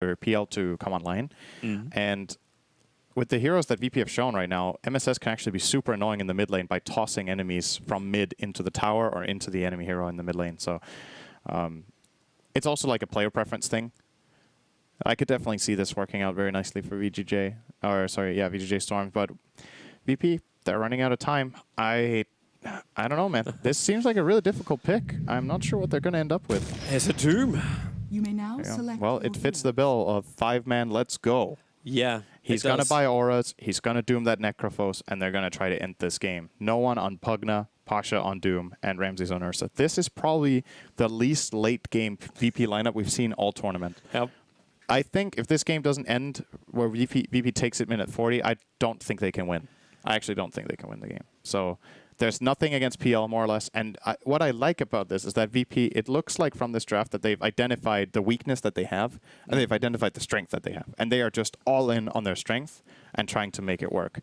for PL to come online. And with the heroes that VP have shown right now, MSS can actually be super annoying in the mid lane by tossing enemies from mid into the tower or into the enemy hero in the mid lane. So it's also like a player preference thing. I could definitely see this working out very nicely for VGj, or sorry, yeah, VGj.Storm. But VP, they're running out of time. I don't know, man. This seems like a really difficult pick. I'm not sure what they're going to end up with. It's a Doom. You may now select. Well, it fits the bill of 5-man, let's go. Yeah. He's going to buy auras, he's going to Doom that Necrophos, and they're going to try to end this game. No one on Pugna, Pasha on Doom, and Ramses on Ursa. This is probably the least late game VP lineup we've seen all tournament. Yep. I think if this game doesn't end where VP takes it minute 40, I don't think they can win. I actually don't think they can win the game. So there's nothing against PL, more or less. And what I like about this is that VP, it looks like from this draft that they've identified the weakness that they have, and they've identified the strength that they have. And they are just all in on their strength and trying to make it work.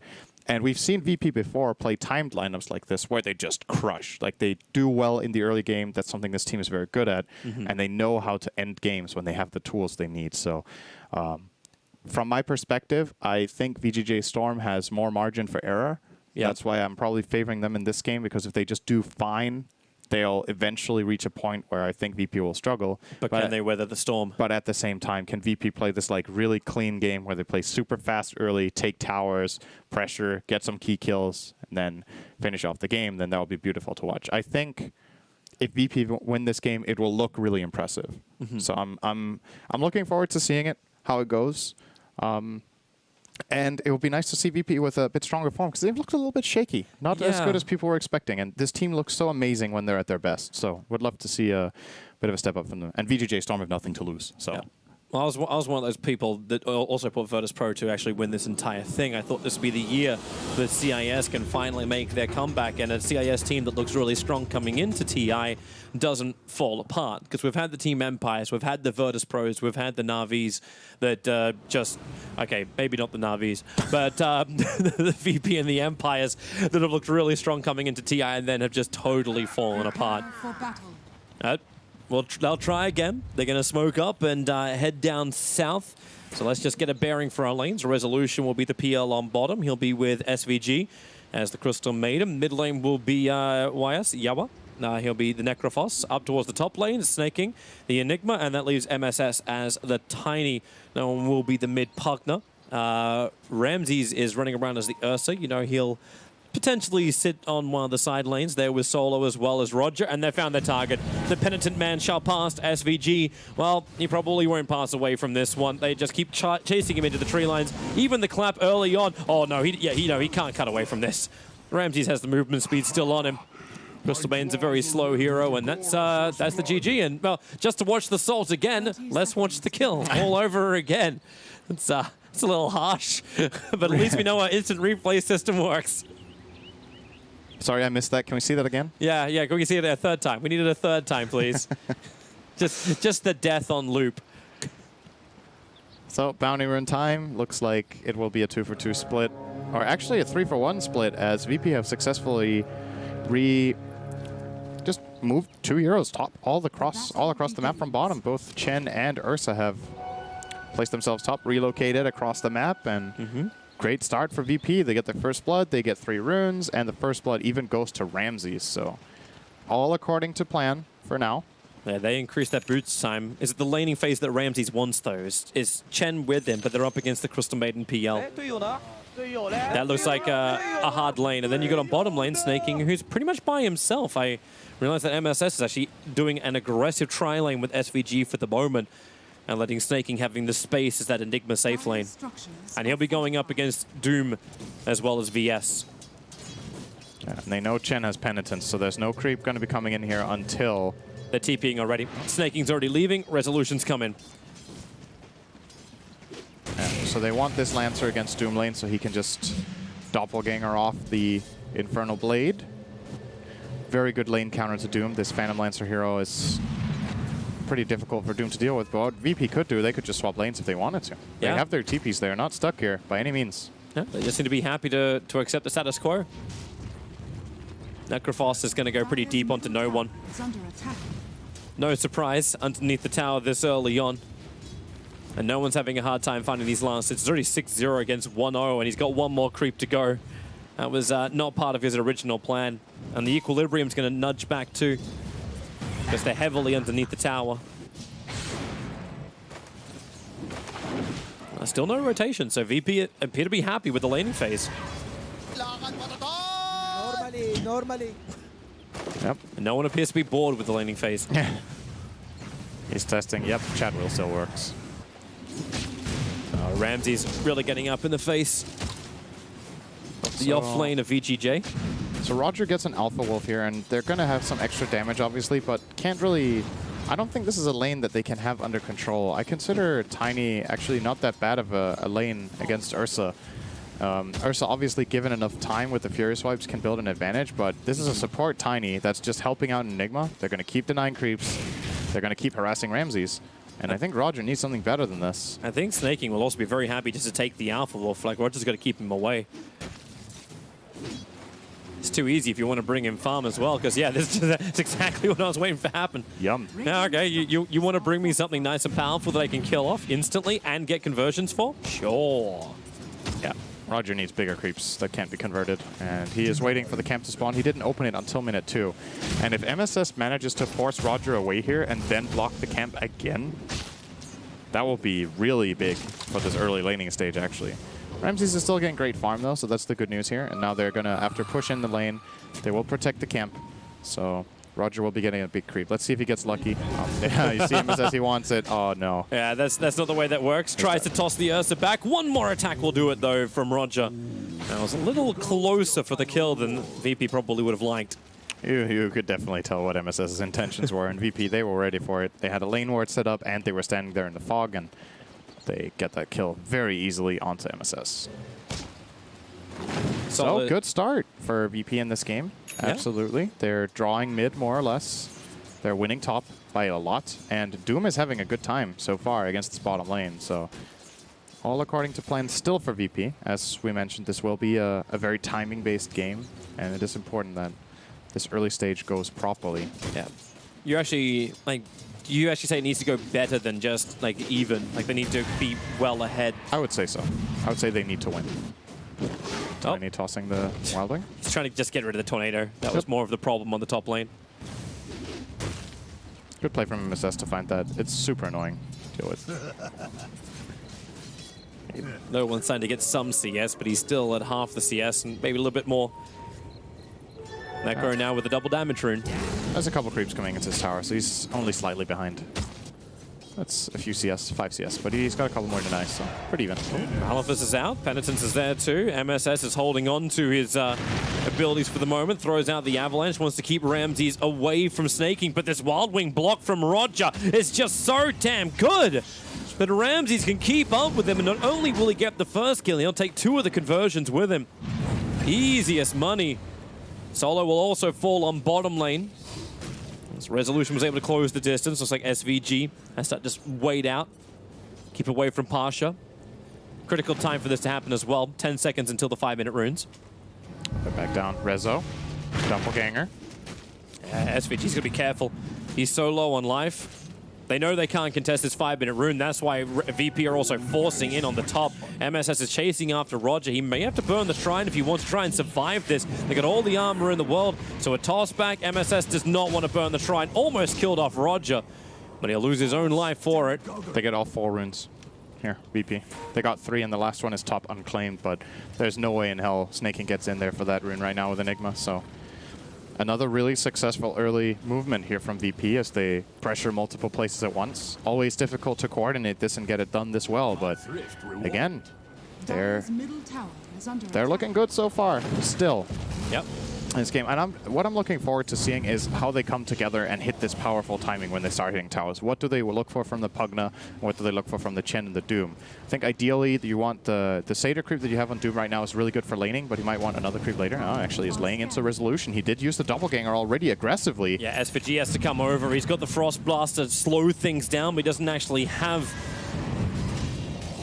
And we've seen VP before play timed lineups like this where they just crush. Like, they do well in the early game. That's something this team is very good at. And they know how to end games when they have the tools they need. So from my perspective, I think VGj.Storm has more margin for error. Yep. That's why I'm probably favoring them in this game, because if they just do fine, they'll eventually reach a point where I think VP will struggle. But can they weather the storm? But at the same time, can VP play this like really clean game where they play super fast early, take towers, pressure, get some key kills, and then finish off the game? Then that will be beautiful to watch. I think if VP win this game, it will look really impressive. So I'm looking forward to seeing it, how it goes. And it would be nice to see VP with a bit stronger form, because they've looked a little bit shaky. Not as good as people were expecting. And this team looks so amazing when they're at their best. So would love to see a bit of a step up from them. And VGj.Storm have nothing to lose. So. Yeah. Well, I was one of those people that also put Virtus.pro to actually win this entire thing. I thought this would be the year that CIS can finally make their comeback, and a CIS team that looks really strong coming into TI doesn't fall apart. Because we've had the Team Empires, we've had the Virtus.pros, we've had the Navis that just, okay, maybe not the Navis, but the VP and the Empires that have looked really strong coming into TI and then have just totally fallen apart. Well, they'll try again. They're going to smoke up and head down south. So let's just get a bearing for our lanes. Resolution will be the PL on bottom. He'll be with SVG as the Crystal Maiden. Mid lane will be YS, Yawa. He'll be the Necrophos. Up towards the top lane, snaking the Enigma, and that leaves MSS as the Tiny. No one will be the mid Pugna. Ramses is running around as the Ursa. You know, he'll potentially sit on one of the side lanes there with Solo as well as Roger, and they found their target. The Penitent Man shall pass SVG. Well, he probably won't pass away from this one. They just keep chasing him into the tree lines. Even the clap early on. Oh no, he can't cut away from this. Ramses has the movement speed still on him. Crystal Bane's a very slow hero, and that's the GG. And well, just to watch the salt again, let's watch the kill all over again. It's a little harsh, but at least we know our instant replay system works. Sorry, I missed that. Can we see that again? Yeah. Can we see it a third time? We need it a third time, please. just the death on loop. So, bounty run time. Looks like it will be a 2-for-2 split. Or actually a 3-for-1 split, as VP have successfully just moved 2 heroes top all across the map from bottom. Both Chen and Ursa have placed themselves top, relocated across the map, and great start for VP. They get their first blood, they get 3 runes, and the first blood even goes to Ramses. So all according to plan for now. Yeah, they increased that boots time. Is it the laning phase that Ramses wants, though? Is Chen with him, but they're up against the Crystal Maiden PL. That looks like a hard lane. And then you got on bottom lane, Snaking, who's pretty much by himself. I realized that MSS is actually doing an aggressive tri-lane with SVG for the moment, and letting Snaking having the space as that Enigma safe lane. And he'll be going up against Doom as well as VS. Yeah, and they know Chen has Penitence, so there's no creep going to be coming in here until... They're TPing already. Snaking's already leaving. Resolution's coming. Yeah, so they want this Lancer against Doom lane so he can just doppelganger off the Infernal Blade. Very good lane counter to Doom. This Phantom Lancer hero is pretty difficult for Doom to deal with, but what VP could do, they could just swap lanes if they wanted to. They have their TPs there, not stuck here by any means. Yeah, they just need to be happy to accept the status quo. Necrophos is going to go pretty deep onto no one. No surprise underneath the tower this early on. And no one's having a hard time finding these last. It's already 6-0 against 1-0, and he's got one more creep to go. That was not part of his original plan. And the equilibrium's going to nudge back too, because they're heavily underneath the tower. Still no rotation, so VP appear to be happy with the laning phase. Normally. Yep. And no one appears to be bored with the laning phase. He's testing. Yep, chat wheel still works. Ramsey's really getting up in the face of the off lane of VGj. So Roger gets an Alpha Wolf here, and they're going to have some extra damage, obviously, but can't really... I don't think this is a lane that they can have under control. I consider Tiny actually not that bad of a lane against Ursa. Ursa, obviously, given enough time with the Fury Swipes, can build an advantage, but this is a support Tiny that's just helping out Enigma. They're going to keep denying creeps. They're going to keep harassing Ramses. And I think Roger needs something better than this. I think Snaking will also be very happy just to take the Alpha Wolf. Like, Roger's got to keep him away. It's too easy if you want to bring in farm as well, because, yeah, that's exactly what I was waiting for to happen. Yum. Now, okay, you want to bring me something nice and powerful that I can kill off instantly and get conversions for? Sure. Yeah. Roger needs bigger creeps that can't be converted, and he is waiting for the camp to spawn. He didn't open it until minute 2. And if MSS manages to force Roger away here and then block the camp again, that will be really big for this early laning stage, actually. Ramses is still getting great farm, though, so that's the good news here. And now they're going to, after push in the lane, they will protect the camp. So Roger will be getting a big creep. Let's see if he gets lucky. Yeah, you see him as he wants it. Oh, no. Yeah, that's not the way that works. Tries to toss the Ursa back. One more attack will do it, though, from Roger. That was a little closer for the kill than VP probably would have liked. You could definitely tell what MSS's intentions were. And VP, they were ready for it. They had a lane ward set up, and they were standing there in the fog, and they get that kill very easily onto MSS. So, good start for VP in this game. Absolutely. Yeah. They're drawing mid, more or less. They're winning top by a lot. And Doom is having a good time so far against this bottom lane. So, all according to plan still for VP. As we mentioned, this will be a very timing-based game. And it is important that this early stage goes properly. Yeah. You actually, like... You actually say it needs to go better than just, like, even? Like, they need to be well ahead? I would say so. I would say they need to win. Tiny tossing the Wild Wing. He's trying to just get rid of the Tornado. That was more of the problem on the top lane. Good play from MSS to find that. It's super annoying to deal with. No one's starting to get some CS, but he's still at half the CS and maybe a little bit more. Necro now with the double damage rune. There's a couple creeps coming into his tower, so he's only slightly behind. That's a few CS, 5 CS, but he's got a couple more to nice, so pretty even. Malphus is out, Penitence is there too. MSS is holding on to his abilities for the moment, throws out the Avalanche, wants to keep Ramses away from snaking, but this Wild Wing block from Roger is just so damn good. But Ramses can keep up with him, and not only will he get the first kill, he'll take 2 of the conversions with him. Easiest money. Solo will also fall on bottom lane. As Resolution was able to close the distance. Looks like SVG has to just wait out. Keep away from Pasha. Critical time for this to happen as well. 10 seconds until the 5-minute runes. Put back down. Rezo. Doppelganger. SVG's going to be careful. He's so low on life. They know they can't contest this 5-minute rune. That's why VP are also forcing in on the top. MSS is chasing after Roger. He may have to burn the shrine if he wants to try and survive this. They got all the armor in the world, so a toss back. MSS does not want to burn the shrine. Almost killed off Roger, but he'll lose his own life for it. They get all 4 runes. Here, VP. They got 3, and the last one is top unclaimed, but there's no way in hell Snaking gets in there for that rune right now with Enigma, so... Another really successful early movement here from VP as they pressure multiple places at once. Always difficult to coordinate this and get it done this well, but again, they're looking good so far, still. Yep. In this game. And what I'm looking forward to seeing is how they come together and hit this powerful timing when they start hitting towers. What do they look for from the Pugna? What do they look for from the Chen and the Doom? I think ideally you want the Satyr creep that you have on Doom right now is really good for laning, but he might want another creep later. Oh, actually he's laying into Resolution. He did use the Doppelganger already aggressively. Yeah, SVG has to come over. He's got the Frost Blast to slow things down, but he doesn't actually have...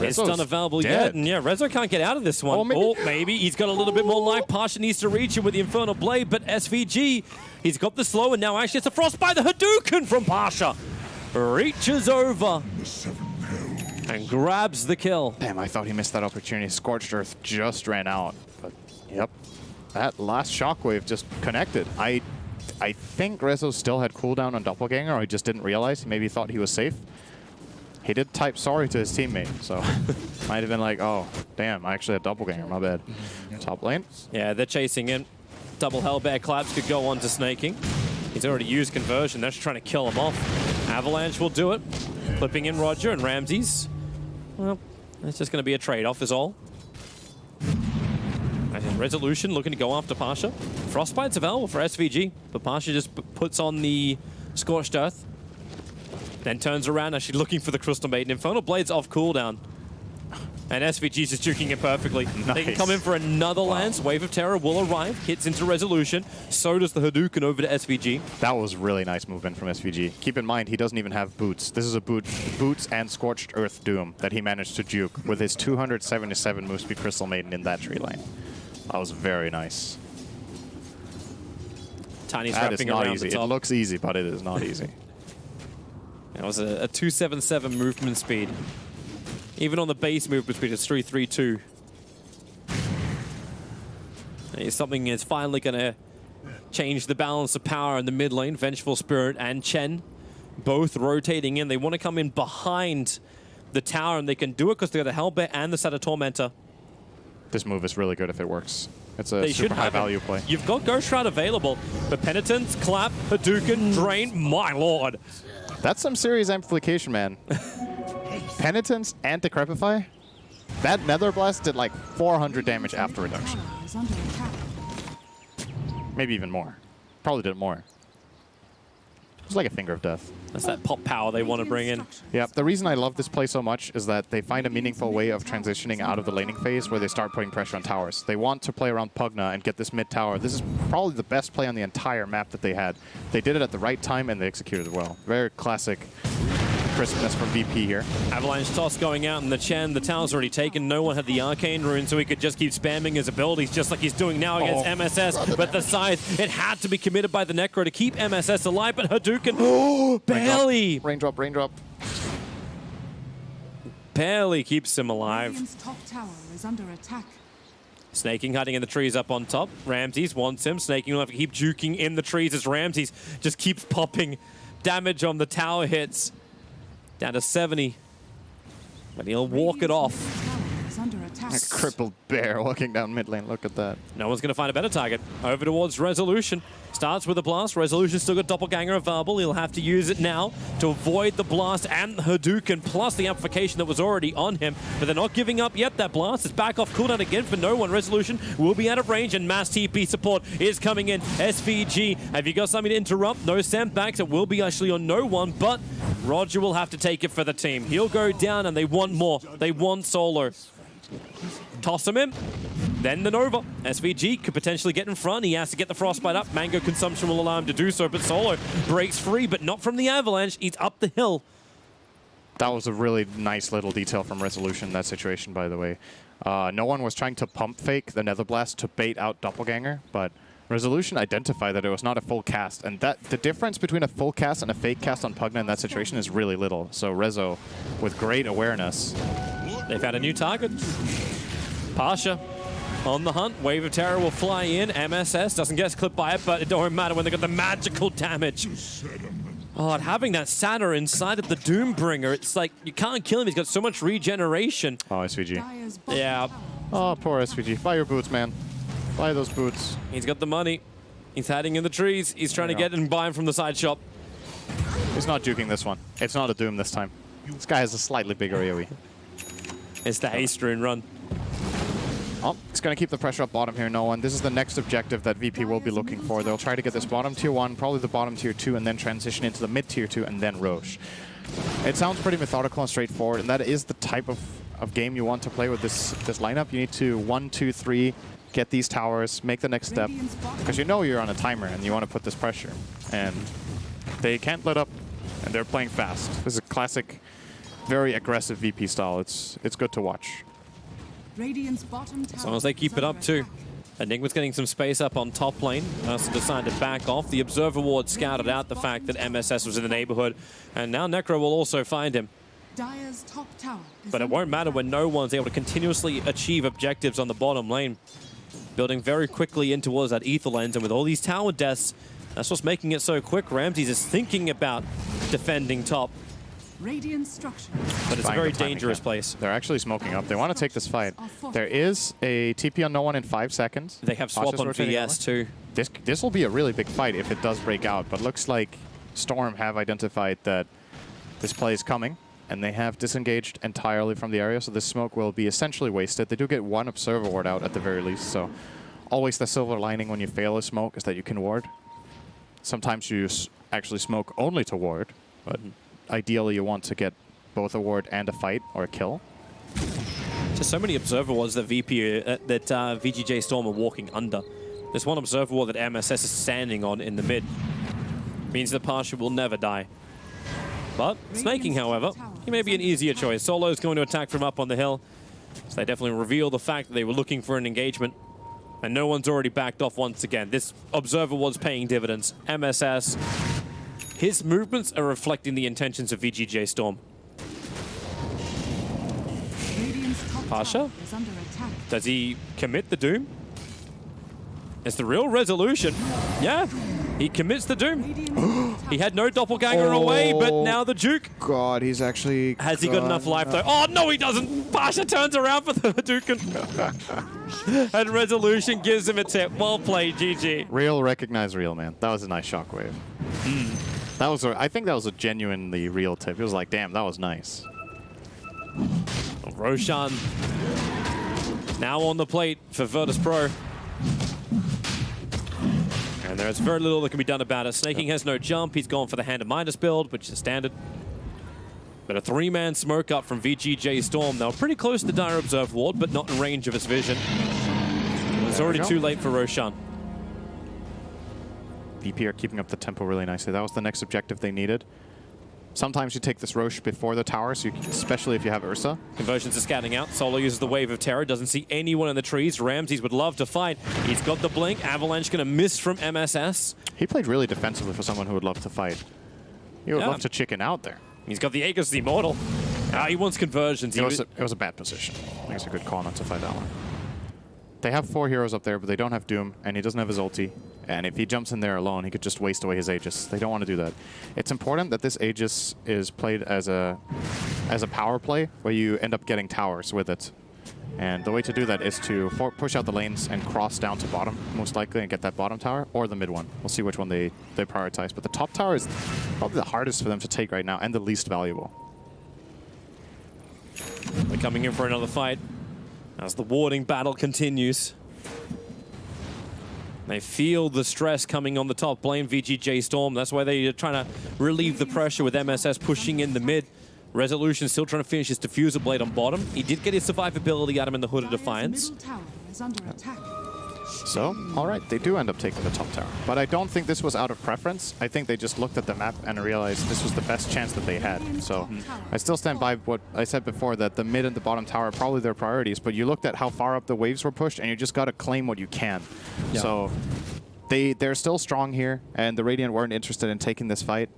It's done available yet, and yeah, Rezo can't get out of this one. Or maybe he's got a little bit more life. Pasha needs to reach him with the Infernal Blade, but SVG, he's got the slow, and now actually it's a Frostbite, the Hadouken from Pasha. Reaches over. And and grabs the kill. Damn, I thought he missed that opportunity. Scorched Earth just ran out. But, yep, that last shockwave just connected. I think Rezo still had cooldown on Doppelganger, or he just didn't realize. He maybe thought he was safe. He did type sorry to his teammate, so might have been like, oh, damn, I actually had Doppelganger, my bad. Top lane. Yeah, they're chasing in. Double Hellbear Claps could go on to snaking. He's already used conversion. They're just trying to kill him off. Avalanche will do it. Clipping in Roger and Ramses. Well, it's just going to be a trade-off is all. And Resolution looking to go after Pasha. Frostbite's available for SVG, but Pasha just puts on the Scorched Earth. Then turns around, actually looking for the Crystal Maiden. Infernal Blade's off cooldown. And SVG's just juking it perfectly. Nice. They can come in for another lance. Wave of Terror will arrive. Hits into Resolution. So does the Hadouken over to SVG. That was really nice movement from SVG. Keep in mind, he doesn't even have boots. This is a boots and Scorched Earth Doom that he managed to juke with his 277 move speed Crystal Maiden in that tree lane. That was very nice. Tiny's That is wrapping not around easy. the It top. looks easy, but it is not easy. That was a 277 movement speed. Even on the base movement speed, it's 332. It's something that's finally going to change the balance of power in the mid lane. Vengeful Spirit and Chen both rotating in. They want to come in behind the tower, and they can do it because they got the Hellbear and the Set of Tormentor. This move is really good if it works. It's a They should super high have value it. play. You've got Ghost Shroud available, but Penitence, Clap, Hadouken, Drain, my lord. That's some serious amplification, man. Penitence and Decrepify? That Nether Blast did like 400 damage after reduction. Maybe even more. Probably did more. It was like a Finger of Death. That's that pop power they want to bring in. Yeah, the reason I love this play so much is that they find a meaningful way of transitioning out of the laning phase where they start putting pressure on towers. They want to play around Pugna and get this mid tower. This is probably the best play on the entire map that they had. They did it at the right time and they executed it well. Very classic crispness from VP here. Avalanche toss going out, and the Chen, the tower's already taken. No one had the Arcane Rune, so he could just keep spamming his abilities just like he's doing now against MSS. But the Scythe, it had to be committed by the Necro to keep MSS alive, but Hadouken barely. Raindrop, raindrop. Barely keeps him alive. Radiant's top tower is under attack. Snaking, hiding in the trees up on top. Ramses wants him. Snaking will have to keep juking in the trees as Ramses just keeps popping damage on the tower hits. Down to 70. But he'll walk it off. Is under attack. A crippled bear walking down mid lane. Look at that. No one's going to find a better target. Over towards Resolution. Starts with a blast. Resolution still got Doppelganger available. He'll have to use it now to avoid the blast and the Hadouken, plus the amplification that was already on him. But they're not giving up yet. That blast is back off cooldown again for no one. Resolution will be out of range, and mass TP support is coming in. SVG, have you got something to interrupt? No sandbags. It will be actually on no one, but Roger will have to take it for the team. He'll go down, and they want more. They want solo. Toss him in. Then the Nova. SVG could potentially get in front. He has to get the Frostbite up. Mango consumption will allow him to do so, but Solo breaks free, but not from the Avalanche. He's up the hill. That was a really nice little detail from Resolution in that situation, by the way. No one was trying to pump fake the Nether Blast to bait out Doppelganger, but Resolution identified that it was not a full cast, and that the difference between a full cast and a fake cast on Pugna in that situation is really little. So Rezo, with great awareness. They've had a new target. Pasha on the hunt. Wave of Terror will fly in. MSS doesn't get clipped by it, but it don't matter when they got the magical damage. Oh, and having that Satyr inside of the Doombringer, it's like you can't kill him. He's got so much regeneration. Oh, SVG. Dire's bottom Yeah. tower. Oh, poor SVG. Buy your boots, man. Buy those boots. He's got the money. He's hiding in the trees. He's trying to get and buy him from the side shop. He's not juking this one. It's not a Doom this time. This guy has a slightly bigger AoE. It's the haste rune run. Oh, it's going to keep the pressure up bottom here, no one. This is the next objective that VP will be looking for. They'll try to get this bottom tier 1, probably the bottom tier 2, and then transition into the mid tier 2, and then Roche. It sounds pretty methodical and straightforward, and that is the type of game you want to play with this lineup. You need to 1, 2, 3, get these towers, make the next step, because you know you're on a timer and you want to put this pressure. And they can't let up, and they're playing fast. This is a classic, very aggressive VP style. It's good to watch. Radiant's bottom tower As long as they keep is it up under too. attack. Enigma's getting some space up on top lane. Us decided to back off. The Observer Ward scouted out the fact that MSS was in the neighborhood. And now Necro will also find him. Dire's top tower is But it under won't matter attack. when no one's able to continuously achieve objectives on the bottom lane. Building very quickly in towards that ether lens, and with all these tower deaths, that's what's making it so quick. Ramses is thinking about defending top, Radiant structures. but it's a Buying very the time dangerous again. place. They're actually smoking up. They want to take this fight. There is a TP on no one in 5 seconds. They have swap Pasha's on rotating VS over. too. This will be a really big fight if it does break out, but looks like Storm have identified that this play is coming, and they have disengaged entirely from the area, so this smoke will be essentially wasted. They do get 1 Observer Ward out at the very least, so always the silver lining when you fail a smoke is that you can ward. Sometimes you actually smoke only to ward, but ideally you want to get both a ward and a fight or a kill. Just so many observer wards that VGj.Storm are walking under. There's 1 observer ward that MSS is standing on in the mid. Means that Pasha will never die. But snaking, however, he may be an easier choice. Solo's going to attack from up on the hill. So they definitely reveal the fact that they were looking for an engagement. And no one's already backed off once again. This observer was paying dividends. MSS, his movements are reflecting the intentions of VGj.Storm. Radiant's top Pasha? tower is under attack. Does he commit the Doom? It's the real resolution. Yeah, he commits the Doom. Radiant's He had no doppelganger away, but now the Duke. God, he's actually... Has he got enough life though? Oh no, he doesn't. Pasha turns around for the Duke, and resolution gives him a tip. Well played, GG. Real recognize real, man. That was a nice shockwave. That was I think that was a genuinely real tip. It was like, damn, that was nice. Roshan now on the plate for Virtus.pro. And there's very little that can be done about it. Snaking has no jump. He's gone for the Hand of Midas build, which is standard. But a 3-man smoke up from VGj.Storm. They were pretty close to the Dire Observe Ward, but not in range of its vision. It's already too late for Roshan. VP are keeping up the tempo really nicely. That was the next objective they needed. Sometimes you take this Roche before the tower, so you can, especially if you have Ursa. Conversions are scouting out. Solo uses the Wave of Terror. Doesn't see anyone in the trees. Ramses would love to fight. He's got the blink. Avalanche going to miss from MSS. He played really defensively for someone who would love to fight. He would love to chicken out there. He's got the Aegis the Immortal. He wants conversions. It was a bad position. I think it's a good call not to fight that one. They have 4 heroes up there, but they don't have Doom, and he doesn't have his ulti. And if he jumps in there alone, he could just waste away his Aegis. They don't want to do that. It's important that this Aegis is played as a power play, where you end up getting towers with it. And the way to do that is to push out the lanes and cross down to bottom, most likely, and get that bottom tower, or the mid one. We'll see which one they prioritize. But the top tower is probably the hardest for them to take right now, and the least valuable. They're coming in for another fight as the warding battle continues. They feel the stress coming on the top. Blame VGj.Storm. That's why they're trying to relieve the pressure with MSS pushing in the mid. Resolution still trying to finish his diffuser blade on bottom. He did get his survivability out of him in the Hood of Defiance. Middle tower is under attack. So, all right, they do end up taking the top tower. But I don't think this was out of preference. I think they just looked at the map and realized this was the best chance that they had. So I still stand by what I said before, that the mid and the bottom tower are probably their priorities, but you looked at how far up the waves were pushed, and you just got to claim what you can. Yeah. So they're still strong here, and the Radiant weren't interested in taking this fight.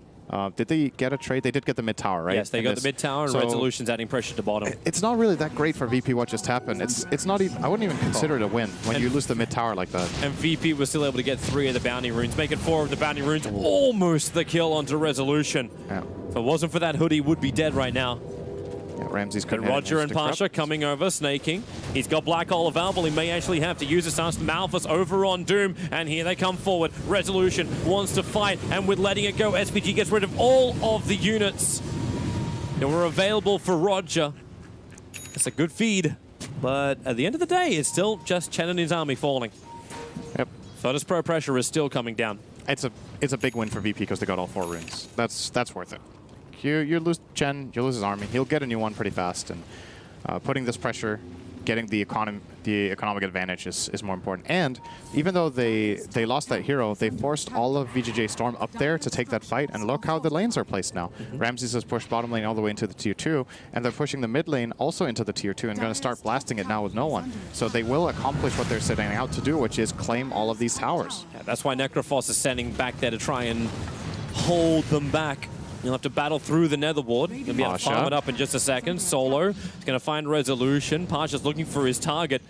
Did they get a trade? They did get the mid tower, right? Yes, they got the mid tower, and so Resolution's adding pressure to bottom. It's not really that great for VP what just happened. It's not even, I wouldn't even consider it a win when you lose the mid tower like that. And VP was still able to get 3 of the bounty runes, making 4 of the bounty runes. Almost the kill onto Resolution. Yeah. If it wasn't for that hood, he would be dead right now. Yeah, Ramses could. But Roger and Pasha coming over, snaking. He's got Black Hole available. He may actually have to use a stance. Malphus over on Doom, and here they come forward. Resolution wants to fight, and with letting it go, SPG gets rid of all of the units that were available for Roger. It's a good feed, but at the end of the day, it's still just Chen and his army falling. Yep. Virtus.pro pressure is still coming down. It's a big win for VP because they got all 4 runes. That's worth it. You lose Chen, you lose his army. He'll get a new one pretty fast, and putting this pressure, getting the economic advantage is more important. And even though they lost that hero, they forced all of VGj.Storm up there to take that fight, and look how the lanes are placed now. Ramses has pushed bottom lane all the way into the tier 2, and they're pushing the mid lane also into the tier 2 and going to start blasting it now with no one. So they will accomplish what they're setting out to do, which is claim all of these towers. Yeah, that's why Necrophos is sending back there to try and hold them back. You'll have to battle through the Nether Ward. You'll be able to farm it up in just a second. Solo is going to find Resolution. Pasha's looking for his target.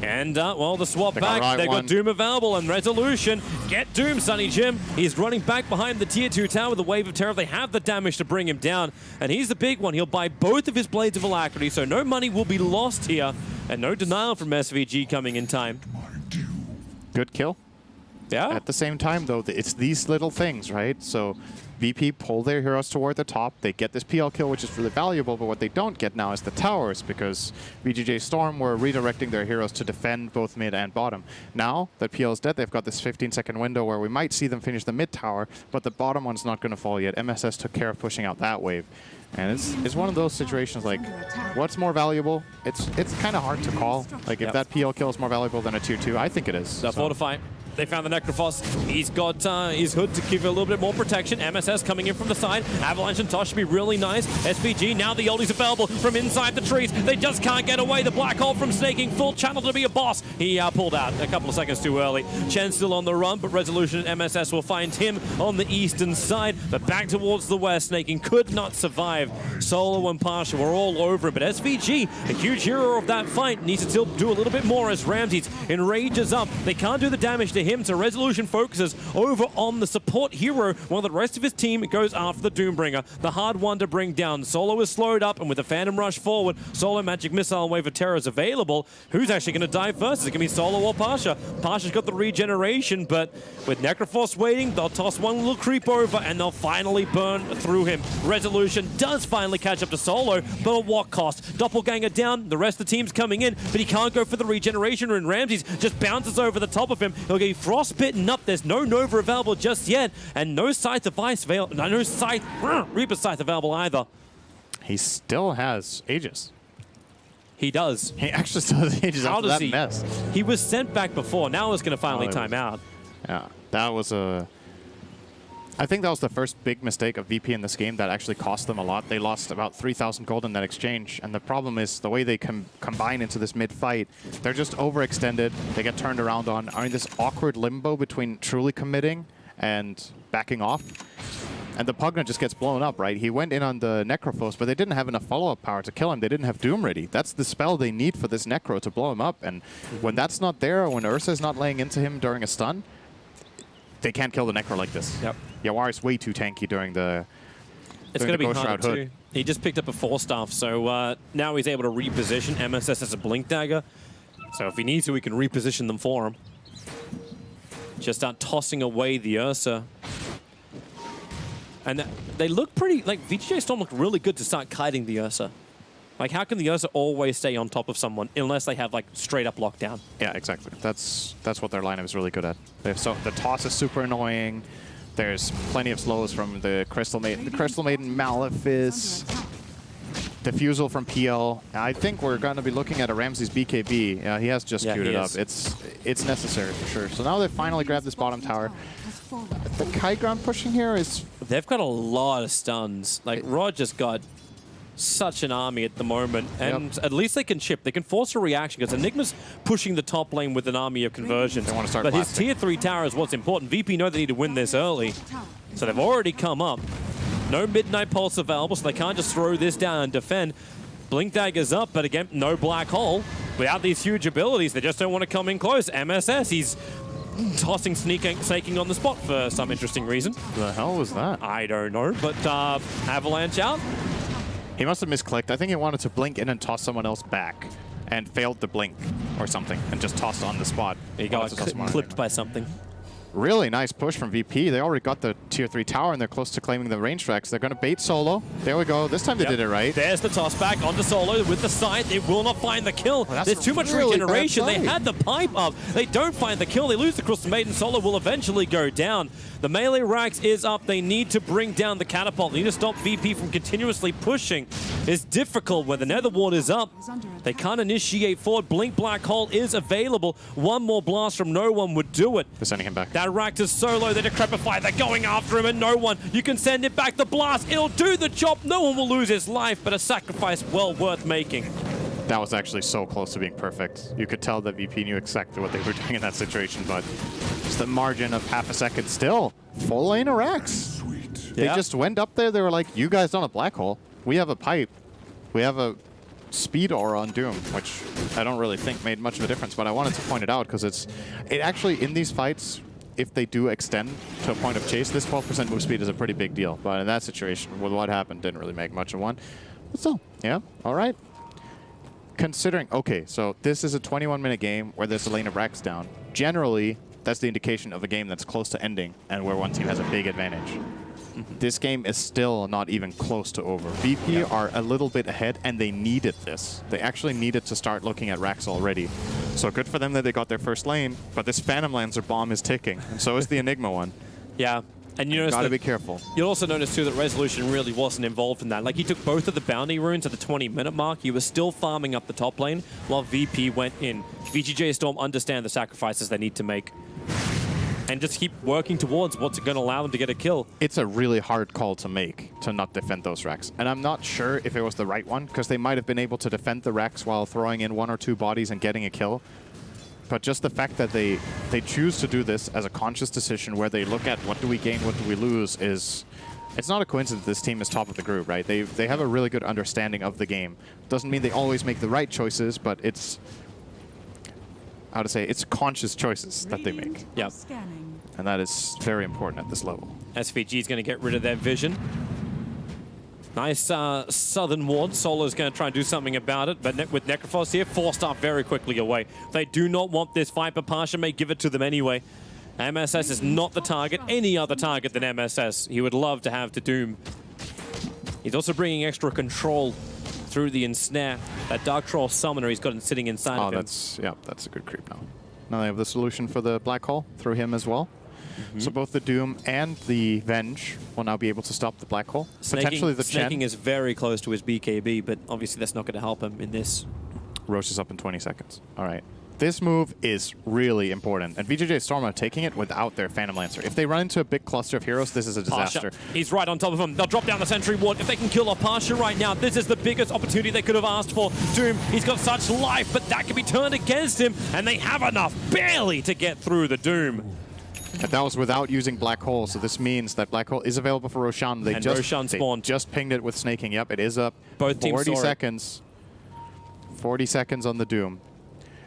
And, well, the swap back. They've got Doom available, and Resolution. Get Doom, Sunny Jim. He's running back behind the Tier 2 tower with the Wave of Terror. They have the damage to bring him down. And he's the big one. He'll buy both of his Blades of Alacrity, so no money will be lost here. And no denial from SVG coming in time. Good kill. Yeah. At the same time, though, it's these little things, right? So VP pull their heroes toward the top. They get this PL kill, which is really valuable, but what they don't get now is the towers, because VGj.Storm were redirecting their heroes to defend both mid and bottom. Now that PL is dead, they've got this 15-second window where we might see them finish the mid tower, but the bottom one's not going to fall yet. MSS took care of pushing out that wave. And it's one of those situations like, what's more valuable? It's kind of hard to call. Like, if that PL kill is more valuable than a Tier 2, I think it is. The Fortify. They found the Necrophos. He's got his hood to give you a little bit more protection. MSS coming in from the side. Avalanche and Tosh should be really nice. SVG, now the ulti's available from inside the trees. They just can't get away. The Black Hole from Snaking, full channel to be a boss. He pulled out a couple of seconds too early. Chen's still on the run, but Resolution and MSS will find him on the eastern side. But back towards the west, Snaking could not survive. Solo and Pasha were all over it, but SVG, a huge hero of that fight, needs to still do a little bit more as Ramses enrages up. They can't do the damage to him, so Resolution focuses over on the support hero while the rest of his team goes after the Doombringer, the hard one to bring down. Solo is slowed up, and with the Phantom Rush forward, Solo Magic Missile and Wave of Terror is available. Who's actually going to die first? Is it going to be Solo or Pasha? Pasha's got the regeneration, but with Necrophos waiting, they'll toss one little creep over, and they'll finally burn through him. Resolution does finally catch up to Solo, but at what cost? Doppelganger down, the rest of the team's coming in, but he can't go for the regeneration, and Ramses just bounces over the top of him. He'll get frostbitten up. There's no Nova available just yet, and no Scythe of Ice available. No Reaper Scythe available either. He still has Aegis. He does. He actually still has Aegis after that mess. He was sent back before. Now it's going to finally time out. Yeah, that was a... I think that was the first big mistake of VP in this game that actually cost them a lot. They lost about 3,000 gold in that exchange, and the problem is the way they combine into this mid-fight, they're just overextended, they get turned around on, are in this awkward limbo between truly committing and backing off. And the Pugna just gets blown up, right? He went in on the Necrophos, but they didn't have enough follow-up power to kill him. They didn't have Doom ready. That's the spell they need for this Necro to blow him up, and when that's not there, or when Ursa's not laying into him during a stun, they can't kill the Necro like this. Yep. Yawari's way too tanky during the It's going to be hard too. He just picked up a 4-staff, so now he's able to reposition. MSS as a Blink Dagger, so if he needs to, he can reposition them for him. Just start tossing away the Ursa. And they look pretty, like, VGj.Storm looked really good to start kiting the Ursa. Like, how can the Ursa always stay on top of someone unless they have, like, straight-up lockdown? Yeah, exactly. That's what their lineup is really good at. The toss is super annoying. There's plenty of slows from the Crystal Maiden. The Crystal Maiden, Malefice, Diffusal from PL. I think we're going to be looking at a Ramses BKB. Yeah, he has just queued it up. It's necessary for sure. So now they finally grabbed this bottom tower. The Kai'Gram pushing here is... They've got a lot of stuns. Like, Rod just got such an army at the moment, and at least they can chip. They can force a reaction, because Enigma's pushing the top lane with an army of conversions. They want to start but blasting. his Tier 3 tower is what's important. VP know they need to win this early, so they've already come up. No Midnight Pulse available, so they can't just throw this down and defend. Blink Dagger's up, but again, no Black Hole. Without these huge abilities, they just don't want to come in close. MSS, he's tossing Snaking on the spot for some interesting reason. The hell was that? I don't know, but Avalanche out. He must have misclicked. I think he wanted to blink in and toss someone else back and failed to blink or something and just tossed on the spot. He got clipped by something. Really nice push from VP. They already got the Tier 3 tower, and they're close to claiming the range tracks. They're going to bait Solo. There we go. This time they did it right. There's the toss back onto Solo with the scythe. It will not find the kill. There's too much regeneration. They had the pipe up. They don't find the kill. They lose the Crystal Maiden. Solo will eventually go down. The melee racks is up. They need to bring down the catapult. They need to stop VP from continuously pushing. It's difficult when the Nether Ward is up. They can't initiate forward. Blink Black Hole is available. One more blast from no one would do it. They're sending him back. That rack to Solo. They decrepify. They're going after him, and no one. You can send it back. The blast. It'll do the job. No one will lose his life, but a sacrifice well worth making. That was actually so close to being perfect. You could tell that VP knew exactly what they were doing in that situation, but just the margin of half a second still. Full lane of racks. They just went up there. They were like, you guys don't have black hole. We have a pipe. We have a speed aura on Doom, which I don't really think made much of a difference, but I wanted to point it out because it actually, in these fights, if they do extend to a point of chase, this 12% move speed is a pretty big deal. But in that situation, with what happened, didn't really make much of one. But still, yeah, all right. Considering, okay, so this is a 21-minute game where there's a lane of racks down. Generally, that's the indication of a game that's close to ending and where one team has a big advantage. This game is still not even close to over. VP are a little bit ahead, and they needed this. They actually needed to start looking at racks already. So good for them that they got their first lane, but this Phantom Lancer bomb is ticking, and so is the Enigma one. Yeah. And you notice gotta be careful. You'll also notice too that Resolution really wasn't involved in that. Like, he took both of the bounty runes at the 20-minute mark. He was still farming up the top lane while VP went in. VGj.Storm understand the sacrifices they need to make and just keep working towards what's going to allow them to get a kill. It's a really hard call to make to not defend those racks. And I'm not sure if it was the right one, because they might have been able to defend the racks while throwing in 1 or 2 bodies and getting a kill. But just the fact that they choose to do this as a conscious decision where they look at what do we gain, what do we lose, is... It's not a coincidence this team is top of the group, right? They have a really good understanding of the game. Doesn't mean they always make the right choices, but it's... How to say? It's conscious choices that they make. Yeah. And that is very important at this level. SVG is going to get rid of their vision. Nice southern ward. Solo's going to try and do something about it, but with Necrophos here, 4-star very quickly away. They do not want this fight, but Pasha may give it to them anyway. MSS is not the target, any other target than MSS. He would love to have to Doom. He's also bringing extra control through the ensnare. That Dark Troll summoner he's got sitting inside of him. That's a good creep now. Now they have the solution for the black hole through him as well. So both the Doom and the Venge will now be able to stop the black hole. Potentially the Snaking is very close to his BKB, but obviously that's not going to help him in this. Roche is up in 20 seconds. All right. This move is really important, and VGj.Storm are taking it without their Phantom Lancer. If they run into a big cluster of heroes, this is a disaster. Pasha, he's right on top of him. They'll drop down the sentry ward. If they can kill off Pasha right now, this is the biggest opportunity they could have asked for. Doom, he's got such life, but that can be turned against him, and they have enough, barely, to get through the Doom. And that was without using Black Hole, so this means that Black Hole is available for Roshan. Roshan spawned. They just pinged it with snaking. Yep, it is up. Both teams 40 seconds. 40 seconds on the Doom.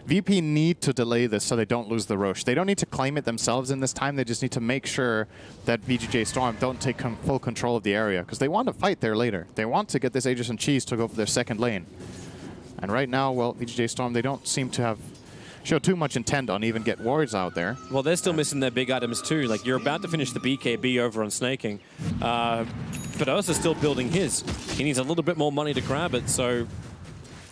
VP need to delay this so they don't lose the Roche. They don't need to claim it themselves in this time. They just need to make sure that VGj.Storm don't take full control of the area, because they want to fight there later. They want to get this Aegis and Cheese to go for their second lane. And right now, well, VGj.Storm, they don't seem to have show too much intent on even get wards out there. Well, they're still missing their big items too. Like, you're about to finish the BKB over on snaking. But Ursa's still building his. He needs a little bit more money to grab it, so...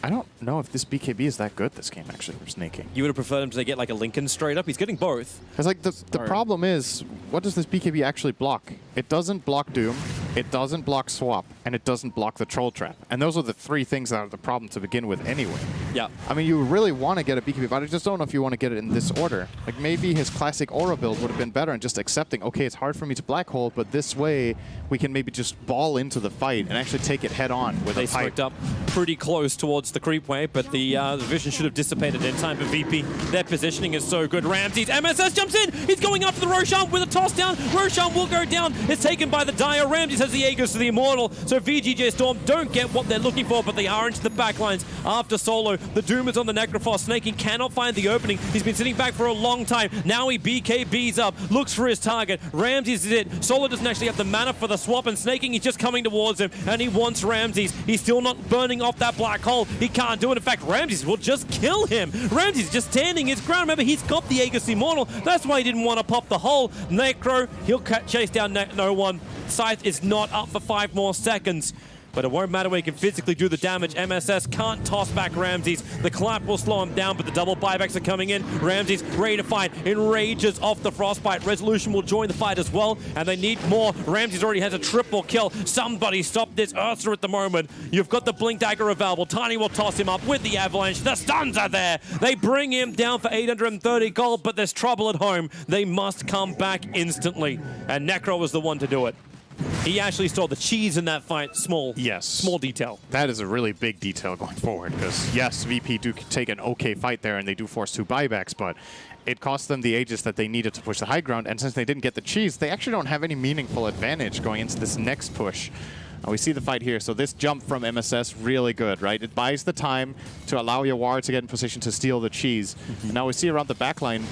I don't know if this BKB is that good this game, actually, for snaking. You would have preferred him to get like a Lincoln straight up? He's getting both. Because like the problem is, what does this BKB actually block? It doesn't block Doom, it doesn't block Swap, and it doesn't block the Troll Trap. And those are the 3 things that are the problem to begin with anyway. Yeah. I mean, you really want to get a BKB, but I just don't know if you want to get it in this order. Like, maybe his classic Aura build would have been better and just accepting, okay, it's hard for me to Black Hole, but this way we can maybe just ball into the fight and actually take it head on with a pipe. They smoked up pretty close towards the creep wave, but the vision should have dissipated in time. But VP, their positioning is so good. Ramses, MSS jumps in. He's going after the Roshan with a toss down. Roshan will go down. It's taken by the Dire. Ramses has the Aegis to the Immortal. So VGj.Storm don't get what they're looking for, but they are into the backlines after Solo. The Doom is on the Necrophos. Snaking cannot find the opening. He's been sitting back for a long time. Now he BKBs up, looks for his target. Ramses is it. Solo doesn't actually have the mana for the swap, and Snaking is just coming towards him, and he wants Ramses. He's still not burning off that black hole. He can't do it. In fact, Ramses will just kill him. Ramses just standing his ground. Remember, he's got the Aegis Immortal. That's why he didn't want to pop the hole. Necro, he'll chase down no one. Scythe is not up for 5 more seconds. But it won't matter when he can physically do the damage. MSS can't toss back Ramses. The clap will slow him down, but the double buybacks are coming in. Ramses ready to fight. Enrages off the Frostbite. Resolution will join the fight as well, and they need more. Ramses already has a triple kill. Somebody stop this Ursa at the moment. You've got the Blink Dagger available. Tiny will toss him up with the Avalanche. The stuns are there. They bring him down for 830 gold, but there's trouble at home. They must come back instantly, and Necro was the one to do it. He actually stole the cheese in that fight. Small detail. That is a really big detail going forward because, yes, VP do take an okay fight there and they do force 2 buybacks, but it cost them the Aegis that they needed to push the high ground, and since they didn't get the cheese, they actually don't have any meaningful advantage going into this next push. We see the fight here, so this jump from MSS, really good, right? It buys the time to allow your ward to get in position to steal the cheese. And now we see around the backline,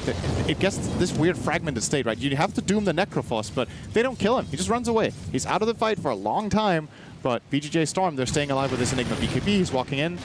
it gets this weird fragmented state, right? You have to doom the Necrophos, but they don't kill him. He just runs away. He's out of the fight for a long time, but VGj.Storm, they're staying alive with this Enigma BKB. He's walking in.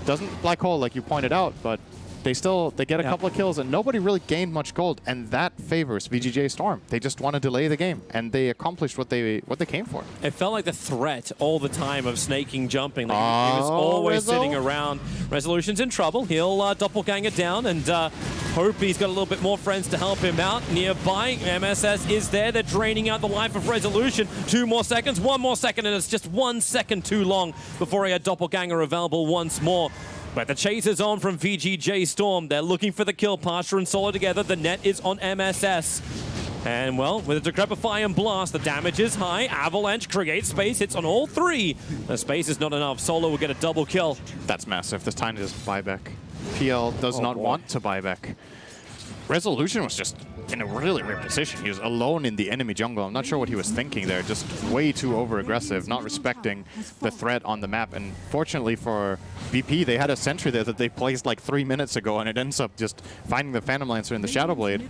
Doesn't black hole like you pointed out, but they get a couple of kills, and nobody really gained much gold, and that favors VGj.Storm. They just want to delay the game, and they accomplished what they came for. It felt like the threat all the time of snaking jumping. Like he was always sitting around. Resolution's in trouble. He'll doppelganger down and hope he's got a little bit more friends to help him out. Nearby, MSS is there. They're draining out the life of Resolution. 2 more seconds, 1 more second, and it's just 1 second too long before he had doppelganger available once more. But the chase is on from VGj.Storm. They're looking for the kill. Pasha and Solo together. The net is on MSS. And, well, with a Decrepify and Blast, the damage is high. Avalanche creates space. Hits on all 3. The space is not enough. Solo will get a double kill. That's massive. This time is buyback. PL does not want to buy back. Resolution was just in a really weird position. He was alone in the enemy jungle. I'm not sure what he was thinking there. Just way too over-aggressive, not respecting the threat on the map. And fortunately for VP, they had a sentry there that they placed like 3 minutes ago, and it ends up just finding the Phantom Lancer in the Shadow Blade.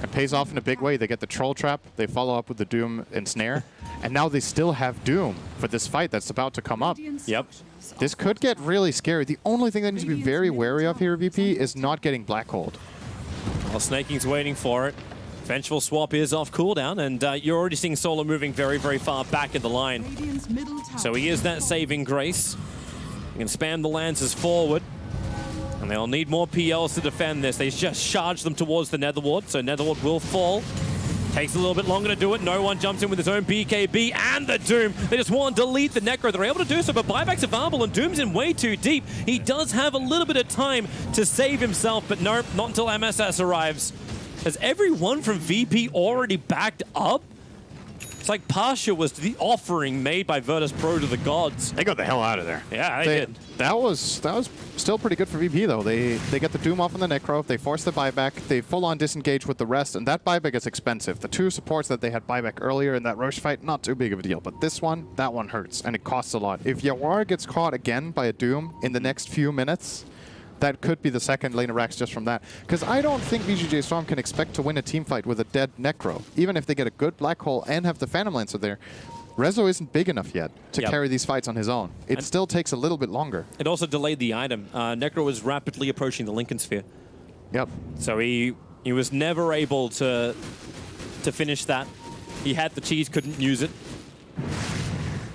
It pays off in a big way. They get the Troll Trap. They follow up with the Doom and Snare. And now they still have Doom for this fight that's about to come up. Yep. This could get really scary. The only thing that needs to be very wary of here, VP, is not getting Black Hold. While Snaking's waiting for it. Vengeful Swap is off cooldown, and you're already seeing Solo moving very, very far back in the line. So he is that saving grace. He can spam the Lancers forward, and they'll need more PLs to defend this. They just charge them towards the Netherward, so Netherward will fall. Takes a little bit longer to do it. No one jumps in with his own BKB and the Doom. They just want to delete the Necro. They're able to do so, but buyback's available, and Doom's in way too deep. He does have a little bit of time to save himself, but nope, not until MSS arrives. Has everyone from VP already backed up? It's like Pasha was the offering made by Virtus.pro to the gods. They got the hell out of there. Yeah, they did. That was still pretty good for VP, though. They get the Doom off on the Necro. They force the buyback. They full-on disengage with the rest, and that buyback is expensive. The 2 supports that they had buyback earlier in that Roche fight, not too big of a deal. But this one, that one hurts, and it costs a lot. If Yawar gets caught again by a Doom in the next few minutes, that could be the second lane of racks just from that. Because I don't think VGj.Storm can expect to win a team fight with a dead Necro. Even if they get a good Black Hole and have the Phantom Lancer there, Rezo isn't big enough yet to carry these fights on his own. It still takes a little bit longer. It also delayed the item. Necro was rapidly approaching the Lincoln Sphere. Yep. So he was never able to finish that. He had the cheese, couldn't use it.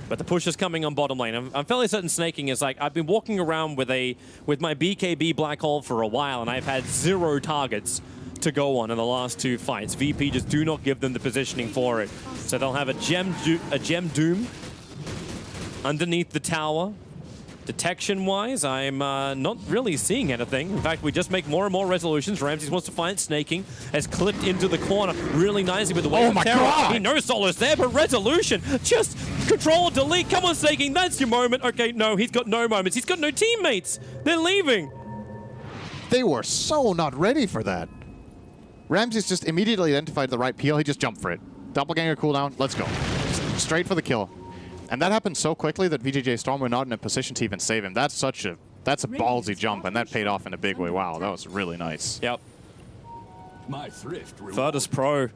But the push is coming on bottom lane. I'm fairly certain Snaking is like, I've been walking around with my BKB Black Hole for a while, and I've had 0 targets to go on in the last 2 fights. VP just do not give them the positioning for it. So they'll have a gem Doom underneath the tower. Detection-wise, I'm not really seeing anything. In fact, we just make more and more resolutions. Ramses wants to find Snaking, has clipped into the corner really nicely with the wave of terror. God. He knows Solo's there, but Resolution, just control, delete. Come on, Snaking, that's your moment. Okay, no, he's got no moments. He's got no teammates. They're leaving. They were so not ready for that. Ramses just immediately identified the right peel. He just jumped for it. Doppelganger cooldown, let's go. Just straight for the kill. And that happened so quickly that VGj.Storm were not in a position to even save him. That's a ballsy jump, and that paid off in a big way. Wow, that was really nice. Yep. Virtus.pro.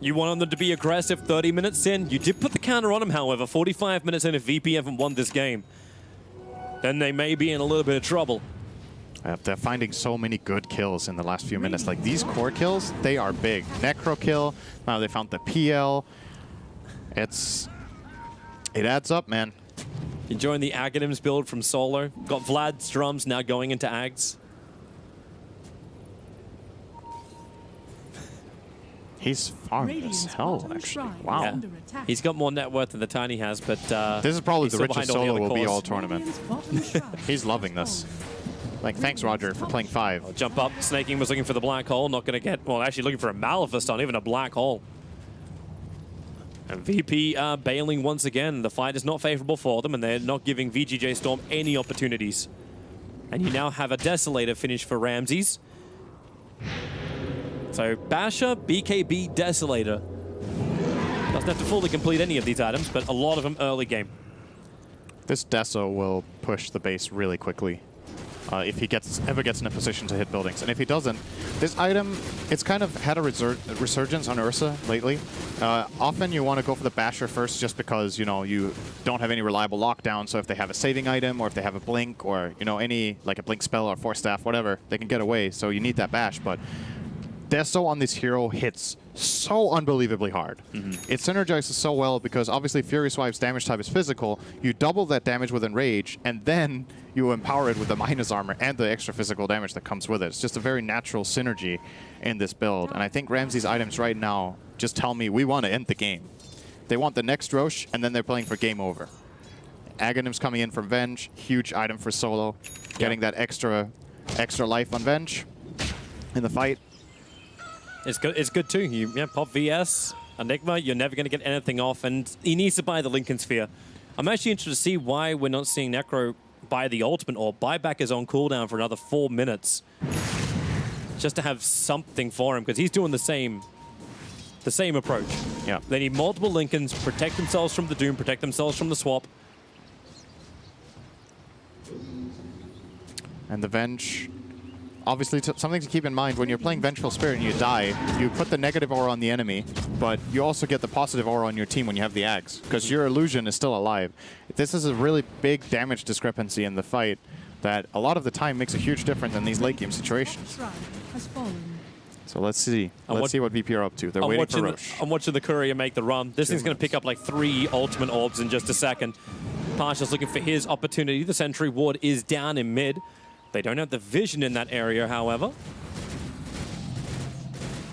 You wanted them to be aggressive 30 minutes in. You did put the counter on him, however. 45 minutes in, if VP haven't won this game, then they may be in a little bit of trouble. They're finding so many good kills in the last few minutes. Like, these core kills, they are big. Necro kill, now they found the PL. It adds up, man. Enjoying the Aghanims build from Solo. Got Vlad's drums now going into Ags. He's farmed as hell, actually. Wow. Yeah. He's got more net worth than the Tiny has, but this is probably the richest Solo Solo will be all tournament. He's loving this. Like, thanks, Roger, for playing 5. I'll jump up. Snaking was looking for the Black Hole. Not going to get... Well, actually looking for a Maleficent, not even a Black Hole. And VP bailing once again. The fight is not favorable for them, and they're not giving VGj.Storm any opportunities. And you now have a Desolator finish for Ramses. So Basher, BKB, Desolator. Doesn't have to fully complete any of these items, but a lot of them early game. This Deso will push the base really quickly if he ever gets in a position to hit buildings. And if he doesn't, this item, it's kind of had a resurgence on Ursa lately. Often you want to go for the Basher first just because, you know, you don't have any reliable lockdown. So if they have a saving item or if they have a blink or, you know, any, like a blink spell or force staff, whatever, they can get away. So you need that bash. But Deso on this hero hits so unbelievably hard. It synergizes so well because obviously Furious Wipe's damage type is physical. You double that damage with Enrage, and then you empower it with the minus armor and the extra physical damage that comes with it. It's just a very natural synergy in this build. And I think Ramsey's items right now just tell me we want to end the game. They want the next Roche, and then they're playing for game over. Aghanim's coming in from Venge, huge item for solo. Getting that extra life on Venge in the fight. It's good too. You pop VS, Enigma, you're never going to get anything off, and he needs to buy the Lincoln Sphere. I'm actually interested to see why we're not seeing Necro buy the ultimate or buy back his own cooldown for another 4 minutes. Just to have something for him, because he's doing the same approach. Yeah. They need multiple Lincolns, protect themselves from the Doom, protect themselves from the swap. And the Venge, obviously something to keep in mind, when you're playing Vengeful Spirit and you die, you put the negative aura on the enemy, but you also get the positive aura on your team when you have the Axe, because your illusion is still alive. This is a really big damage discrepancy in the fight that a lot of the time makes a huge difference in these late game situations. So let's see. Let's see what VP are up to. They're waiting for Roche. I'm watching the Courier make the run. This thing's going to pick up like 3 ultimate orbs in just a second. Pasha's looking for his opportunity. The Sentry Ward is down in mid. They don't have the vision in that area, however.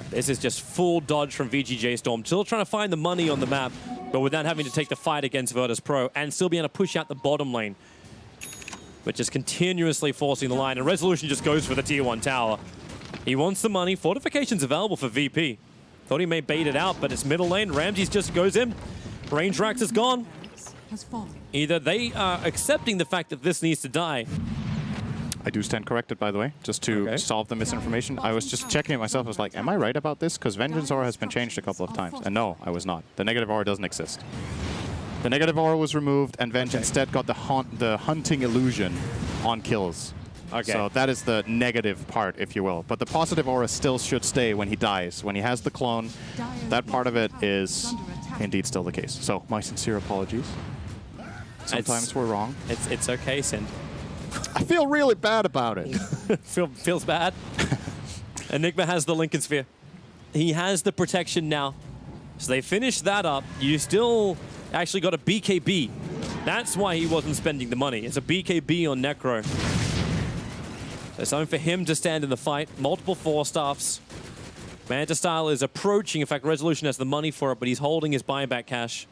This is just full dodge from VGj.Storm. Still trying to find the money on the map, but without having to take the fight against Virtus.pro and still being able to push out the bottom lane. But just continuously forcing the line. And Resolution just goes for the tier 1 tower. He wants the money. Fortification's available for VP. Thought he may bait it out, but it's middle lane. Ramses just goes in. Range Rax is gone. Either they are accepting the fact that this needs to die. I do stand corrected, by the way, just to solve the misinformation. I was just checking it myself. I was like, am I right about this? Because Vengeance Aura has been changed a couple of times. And no, I was not. The negative aura doesn't exist. The negative aura was removed, and Venge instead got the hunting illusion on kills. So that is the negative part, if you will. But the positive aura still should stay when he dies. When he has the clone, that part of it is indeed still the case. So my sincere apologies. Sometimes we're wrong. It's okay, Sind. I feel really bad about it. Feels bad. Enigma has the Lincoln Sphere. He has the protection now. So they finished that up. You still actually got a BKB. That's why he wasn't spending the money. It's a BKB on Necro. There's something for him to stand in the fight. Multiple 4-staffs. Manta Style is approaching. In fact, Resolution has the money for it, but he's holding his buyback cash.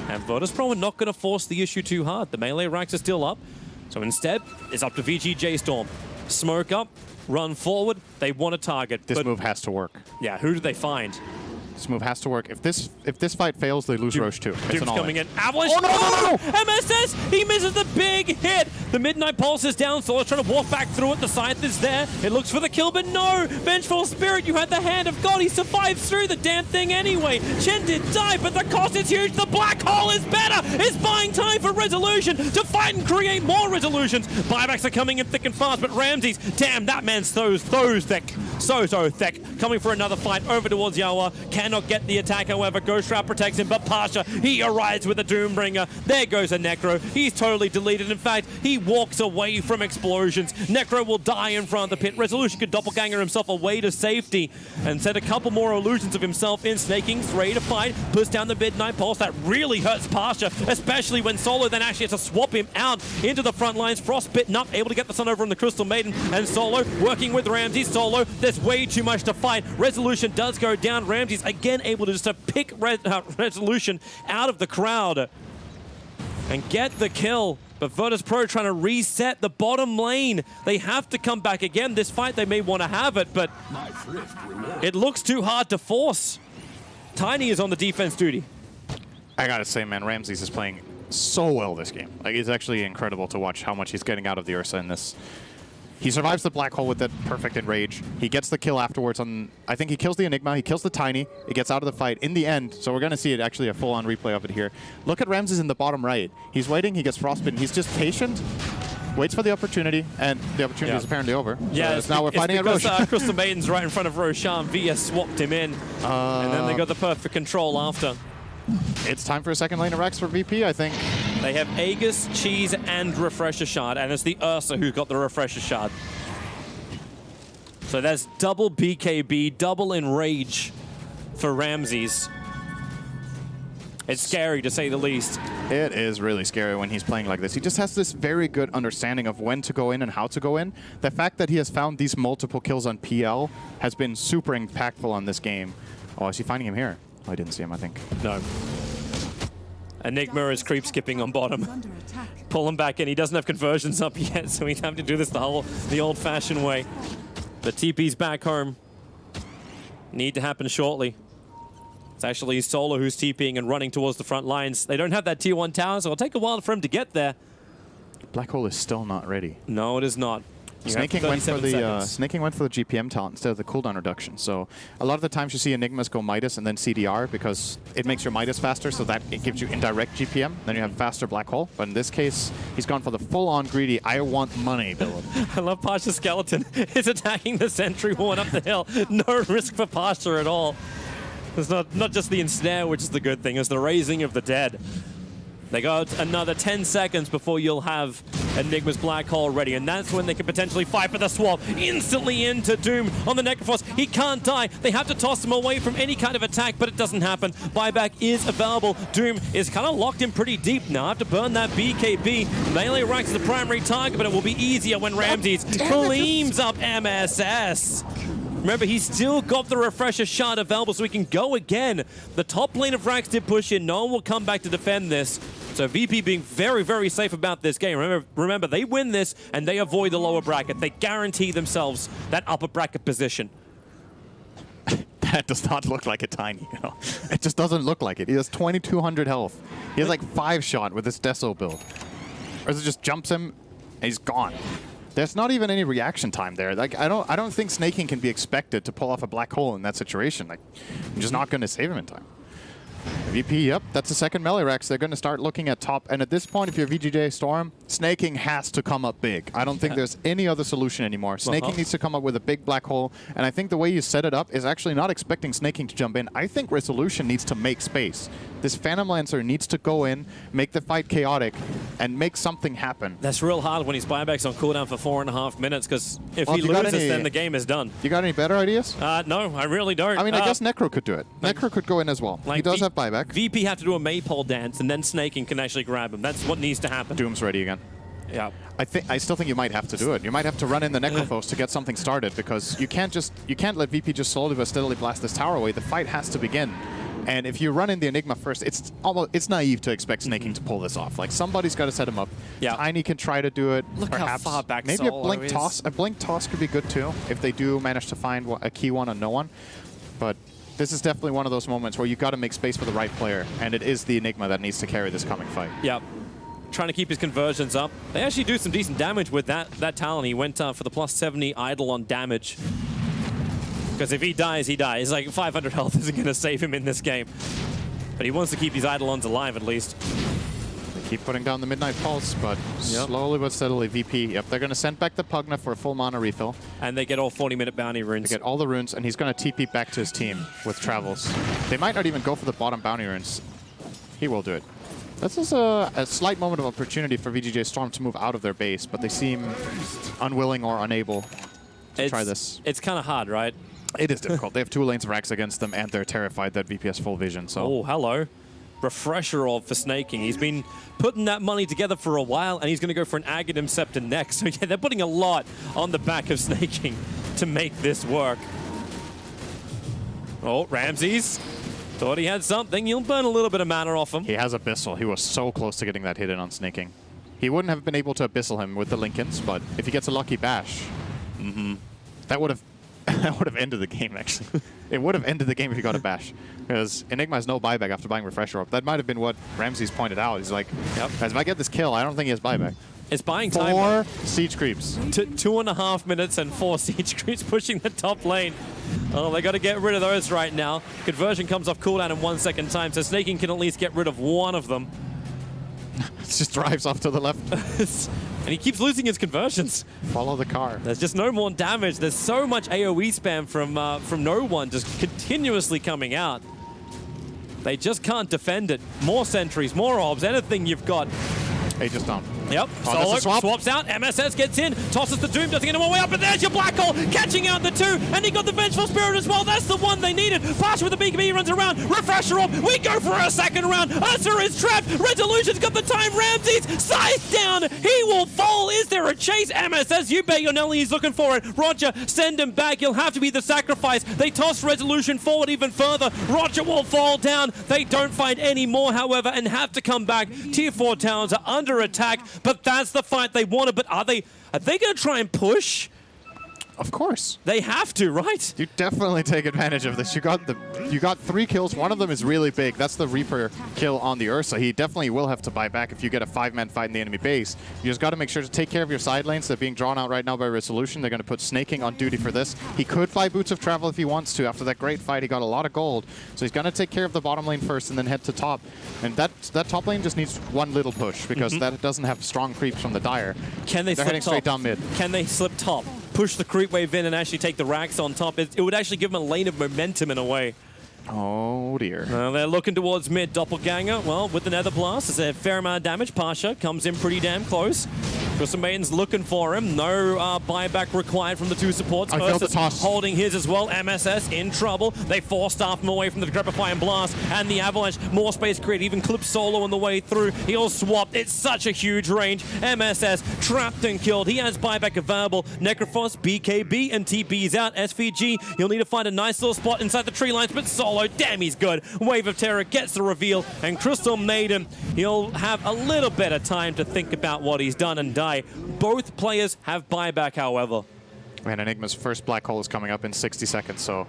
And Virtus.pro are not going to force the issue too hard. The melee ranks are still up. So instead, it's up to VGj.Storm. Smoke up, run forward. They want to target. This move has to work. Yeah, who do they find? This move has to work. If this fight fails, they lose Roche too. Doom's coming in. Avalanche! Oh, no! MSS! He misses the big hit! The Midnight Pulse is down, Solo's trying to walk back through it. The Scythe is there. It looks for the kill, but no! Vengeful Spirit, you had the hand of God. He survives through the damn thing anyway. Chen did die, but the cost is huge. The black hole is better! It's buying time for Resolution to fight and create more Resolutions. Buybacks are coming in thick and fast, but Ramses, damn, that man's so thick. So thick. Coming for another fight over towards Yawa. Cannot get the attack, however. Ghost Shroud protects him, but Pasha, he arrives with a Doombringer. There goes a Necro. He's totally deleted. In fact, he walks away from explosions. Necro will die in front of the pit. Resolution could doppelganger himself away to safety and set a couple more illusions of himself in Snakings, ready to fight. Puts down the Midnight Pulse. That really hurts Pasha, especially when Solo then actually has to swap him out into the front lines. Frostbitten up, able to get the sun over on the Crystal Maiden, and Solo working with Ramses. Solo, there's way too much to fight. Resolution does go down. Ramses again able to just pick Resolution out of the crowd and get the kill. But Virtus.pro trying to reset the bottom lane. They have to come back again. This fight, they may want to have it, but it looks too hard to force. Tiny is on the defense duty. I gotta say, man, Ramses is playing so well this game. Like, it's actually incredible to watch how much he's getting out of the Ursa in this. He survives the black hole with that perfect enrage. He gets the kill afterwards on, I think he kills the Enigma, he kills the Tiny, it gets out of the fight in the end, so we're gonna see it actually a full-on replay of it here. Look at Ramses in the bottom right. He's waiting, he gets frostbitten, he's just patient, waits for the opportunity, and the opportunity is apparently over. Yeah, so now we're fighting at Roche. Crystal Maiden's right in front of Roshan. VS swapped him in, and then they got the perfect control after. It's time for a second lane of Rex for VP, I think. They have Aegis, Cheese, and Refresher Shard, and it's the Ursa who got the Refresher Shard. So that's double BKB, double Enrage for Ramses. It's scary, to say the least. It is really scary when he's playing like this. He just has this very good understanding of when to go in and how to go in. The fact that he has found these multiple kills on PL has been super impactful on this game. Oh, is he finding him here? Oh, I didn't see him, I think. No. Enigma is creep skipping on bottom. Under attack. Pull him back in. He doesn't have conversions up yet, so he's having to do this the old-fashioned way. The TP's back home. Need to happen shortly. It's actually Solo who's TPing and running towards the front lines. They don't have that tier 1 tower, so it'll take a while for him to get there. Black hole is still not ready. No, it is not. Snaking went for the GPM talent instead of the cooldown reduction. So a lot of the times you see Enigmas go Midas and then CDR because it makes your Midas faster, so that it gives you indirect GPM. Then you have faster black hole. But in this case, he's gone for the full-on greedy, I want money build. I love Pasha Skeleton. He's attacking the sentry one up the hill. No risk for Pasha at all. It's not just the ensnare, which is the good thing, it's the raising of the dead. They got another 10 seconds before you'll have Enigma's black hole ready, and that's when they can potentially fight for the swap. Instantly into Doom on the Necrophos. He can't die. They have to toss him away from any kind of attack, but it doesn't happen. Buyback is available. Doom is kind of locked in pretty deep now. Have to burn that BKB. Melee Rax is the primary target, but it will be easier when Ramses cleans up MSS. Remember, he's still got the Refresher Shard available, so he can go again. The top lane of Rax did push in. No one will come back to defend this. So VP being very, very safe about this game. Remember, they win this, and they avoid the lower bracket. They guarantee themselves that upper bracket position. That does not look like a Tiny, you know. It just doesn't look like it. He has 2,200 health. He has like 5-shot with his Deso build. Or it just jumps him, and he's gone. There's not even any reaction time there. Like I don't think snaking can be expected to pull off a black hole in that situation. Like, I'm just not going to save him in time. VP, yep, that's the second melee Rex. They're going to start looking at top. And at this point, if you're VGj.Storm, snaking has to come up big. I don't think there's any other solution anymore. Snaking needs to come up with a big black hole. And I think the way you set it up is actually not expecting snaking to jump in. I think Resolution needs to make space. This Phantom Lancer needs to go in, make the fight chaotic, and make something happen. That's real hard when his buyback's on cooldown for 4.5 minutes, because if he loses, then the game is done. You got any better ideas? No, I really don't. I mean, I guess Necro could do it. Necro could go in as well. He does have buyback. VP have to do a maypole dance, and then snaking can actually grab him. That's what needs to happen. Doom's ready again. Yeah. I still think you might have to do it. You might have to run in the Necrophos to get something started, because you can't let VP just slowly but steadily blast this tower away. The fight has to begin. And if you run in the Enigma first, it's naive to expect snaking to pull this off. Like, somebody's got to set him up. Yeah. Tiny can try to do it. Look perhaps. how far back Maybe Solo a blink is. toss. A blink toss could be good too if they do manage to find a key one on no one. But this is definitely one of those moments where you've got to make space for the right player, and it is the Enigma that needs to carry this coming fight. Yep. Trying to keep his conversions up. They actually do some decent damage with that talent. He went for the plus 70 idle on damage. Because if he dies, he dies. Like, 500 health isn't going to save him in this game. But he wants to keep these Eidolons alive, at least. They keep putting down the Midnight Pulse, but slowly but steadily, VP, yep, they're going to send back the Pugna for a full mana refill. And they get all 40-minute bounty runes. They get all the runes, and he's going to TP back to his team with travels. They might not even go for the bottom bounty runes. He will do it. This is a slight moment of opportunity for VGj.Storm to move out of their base, but they seem unwilling or unable to try this. It's kind of hard, right? It is difficult. They have 2 lanes of Rax against them, and they're terrified that VP has full vision. So. Oh, hello. Refresher orb for snaking. He's been putting that money together for a while, and he's going to go for an Aghanim Scepter next. So yeah, they're putting a lot on the back of snaking to make this work. Oh, Ramses. Thought he had something. You'll burn a little bit of mana off him. He has Abyssal. He was so close to getting that hit in on snaking. He wouldn't have been able to Abyssal him with the Lincolns, but if he gets a lucky bash, that would have that would have ended the game, actually. It would have ended the game if he got a bash. Because Enigma has no buyback after buying Refresher Orb. That might have been what Ramses pointed out. He's like, guys, if I get this kill, I don't think he has buyback. It's buying time. 4 siege creeps. 2.5 minutes and 4 siege creeps pushing the top lane. Oh, they got to get rid of those right now. Conversion comes off cooldown in 1 second time, so Snaking can at least get rid of one of them. It just drives off to the left. And he keeps losing his conversions. Follow the car. There's just no more damage. There's so much AoE spam from no one just continuously coming out. They just can't defend it. More sentries, more orbs, anything you've got. VGj.Storm. Yep, Oh, Solo swaps out, MSS gets in, tosses the Doom, doesn't get him way up, and there's your Black Hole, catching out the 2, and he got the Vengeful Spirit as well. That's the one they needed. Pasha with the BKB runs around, Refresher Orb, we go for a second round. Ursa is trapped, Resolution's got the time, Ramses, Scythe down, he will fall. Is there a chase? MSS, you bet your Nelly, he's looking for it. Roger, send him back, he'll have to be the sacrifice. They toss Resolution forward even further, Roger will fall down. They don't find any more, however, and have to come back. Tier 4 towns are under attack, but that's the fight they wanted. But are they going to try and push? Of course. They have to, right? You definitely take advantage of this. You got 3 kills. One of them is really big. That's the Reaper kill on the Ursa. He definitely will have to buy back if you get a 5-man fight in the enemy base. You just got to make sure to take care of your side lanes. They're being drawn out right now by Resolution. They're going to put Snaking on duty for this. He could buy Boots of Travel if he wants to. After that great fight, he got a lot of gold. So he's going to take care of the bottom lane first and then head to top. And that top lane just needs one little push because that doesn't have strong creeps from the Dire. Can they They're slip heading top? straight down mid. Can they slip top? Push the creep wave in and actually take the racks on top. It would actually give them a lane of momentum in a way. Oh, dear. They're looking towards mid. Doppelganger, well, with the Nether Blast, there's a fair amount of damage. Pasha comes in pretty damn close. Crystal Maiden's looking for him. No buyback required from the 2 supports. I felt the toss. Holding his as well. MSS in trouble. They force-staff him away from the Decrepifying Blast and the Avalanche. More space created. Even clips Solo on the way through. He'll swap. It's such a huge range. MSS trapped and killed. He has buyback available. Necrophos, BKB, and TP's out. SVG, he'll need to find a nice little spot inside the tree lines, but Solo, damn, he's good. Wave of Terror gets the reveal, and Crystal Maiden, he'll have a little bit of time to think about what he's done and die. Both players have buyback, however. And Enigma's first black hole is coming up in 60 seconds, so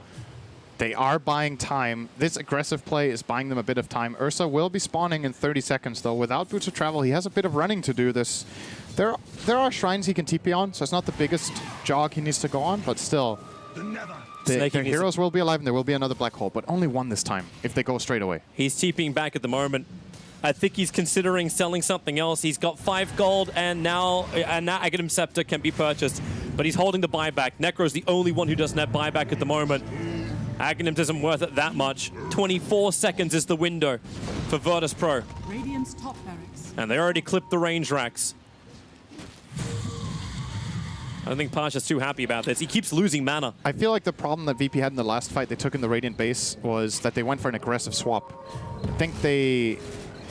they are buying time. This aggressive play is buying them a bit of time. Ursa will be spawning in 30 seconds, though. Without Boots of Travel, he has a bit of running to do this. There are shrines he can TP on, so it's not the biggest jog he needs to go on, but still. Their heroes will be alive, and there will be another black hole, but only one this time, if they go straight away. He's TPing back at the moment. I think he's considering selling something else. He's got 5 gold, and now Aghanim Scepter can be purchased, but he's holding the buyback. Necro's the only one who doesn't have buyback at the moment. Aghanim isn't worth it that much. 24 seconds is the window for Virtus.pro. Radiant's top barracks. And they already clipped the range racks. I don't think Pasha's too happy about this. He keeps losing mana. I feel like the problem that VP had in the last fight they took in the Radiant base was that they went for an aggressive swap. I think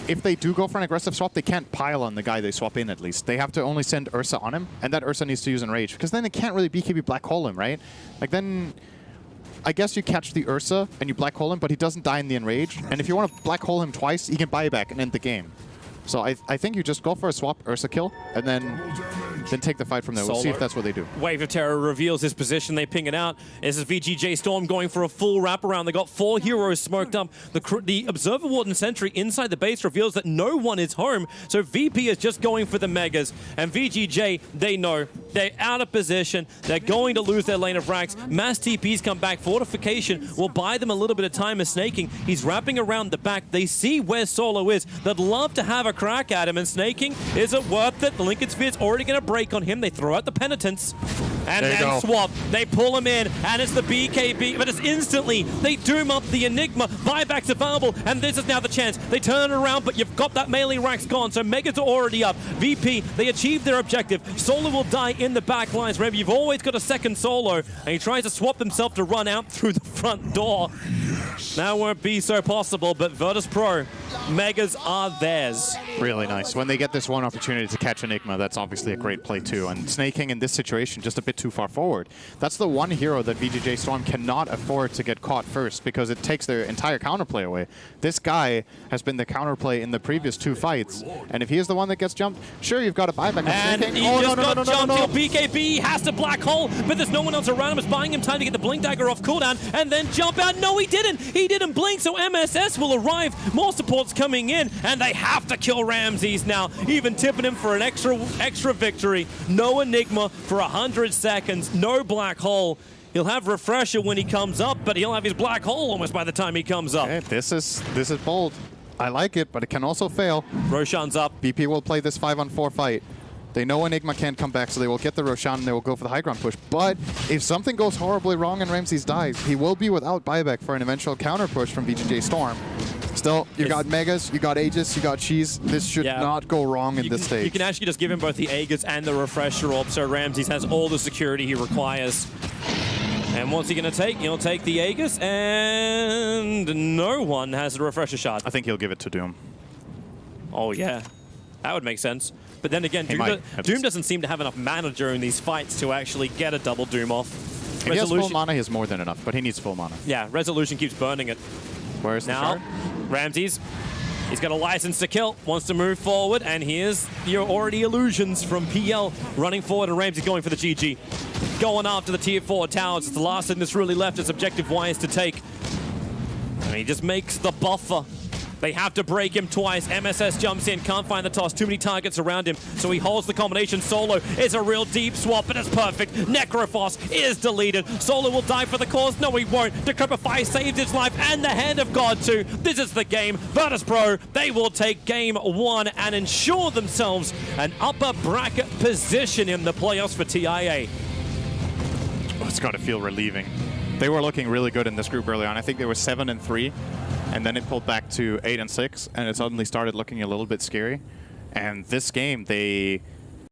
if they do go for an aggressive swap, they can't pile on the guy they swap in, at least. They have to only send Ursa on him, and that Ursa needs to use Enrage, because then they can't really BKB Black Hole him, right? Like, then I guess you catch the Ursa and you Black Hole him, but he doesn't die in the Enrage, and if you want to Black Hole him twice, he can buy back and end the game. So I think you just go for a swap Ursa kill, and then take the fight from there. We'll see if that's what they do. Wave of Terror reveals his position. They ping it out. This is VGj.Storm going for a full wraparound. They got 4 heroes smoked up. The Observer Warden sentry inside the base reveals that no one is home. So VP is just going for the Megas. And VGj, they know. They're out of position. They're going to lose their lane of racks. Mass TPs come back. Fortification will buy them a little bit of time as Snaking. He's wrapping around the back. They see where Solo is. They'd love to have a crack at him. And Snaking, is it worth it? The Lincoln Sphere's already going to break on him. They throw out the Penitence. And then swap. They pull him in. And it's the BKB. But it's instantly. They doom up the Enigma. Buybacks available. And this is now the chance. They turn it around, but you've got that melee racks gone. So Megas are already up. VP, they achieved their objective. Solo will die in the back lines. Remember, you've always got a second Solo. And he tries to swap himself to run out through the front door. That won't be so possible, but Virtus.pro Megas are theirs. Really nice. When they get this one opportunity to catch Enigma, that's obviously a great play too. And Snaking in this situation just a bit too far forward. That's the one hero that VGj.Storm cannot afford to get caught first because it takes their entire counterplay away. This guy has been the counterplay in the previous 2 fights, and if he is the one that gets jumped, sure, you've got a buyback. And he just got jumped. BKB has to black hole, but there's no one else around him. It's buying him time to get the Blink Dagger off cooldown and then jump out. No, he didn't. He didn't blink, so MSS will arrive. More supports coming in, and they have to kill Ramses now, even tipping him for an extra victory. No Enigma for 100 seconds. No black hole. He'll have Refresher when he comes up, but he'll have his black hole almost by the time he comes up. Okay, this is bold. I like it, but it can also fail. Roshan's up. BP will play this 5-on-4 fight. They know Enigma can't come back, so they will get the Roshan and they will go for the high ground push. But if something goes horribly wrong and Ramses dies, he will be without buyback for an eventual counter push from VGj.Storm. Still, you got Megas, you got Aegis, you got Cheese. This should not go wrong in this stage. You can actually just give him both the Aegis and the Refresher orb, so Ramses has all the security he requires. And what's he going to take? He'll take the Aegis, and no one has the Refresher shot. I think he'll give it to Doom. Oh, yeah. That would make sense. But then again, Doom doesn't seem to have enough mana during these fights to actually get a double Doom off. If he has full mana, he has more than enough, but he needs full mana. Yeah, Resolution keeps burning it. Where's now, Ramses, he's got a license to kill, wants to move forward, and here's your already illusions from PL running forward, and Ramses going for the GG. Going after the tier 4 towers. It's the last thing that's really left as objective-wise to take. And he just makes the buffer. They have to break him twice. MSS jumps in, can't find the toss. Too many targets around him, so he holds the combination. Solo is a real deep swap, but it's perfect. Necrophos is deleted. Solo will die for the cause. No, he won't. Decrepify saves its life, and the Hand of God too. This is the game. Virtus.pro, they will take game 1 and ensure themselves an upper bracket position in the playoffs for TIA. Oh, it's got to feel relieving. They were looking really good in this group early on. I think they were 7-3. And then it pulled back to 8-6, and it suddenly started looking a little bit scary. And this game, they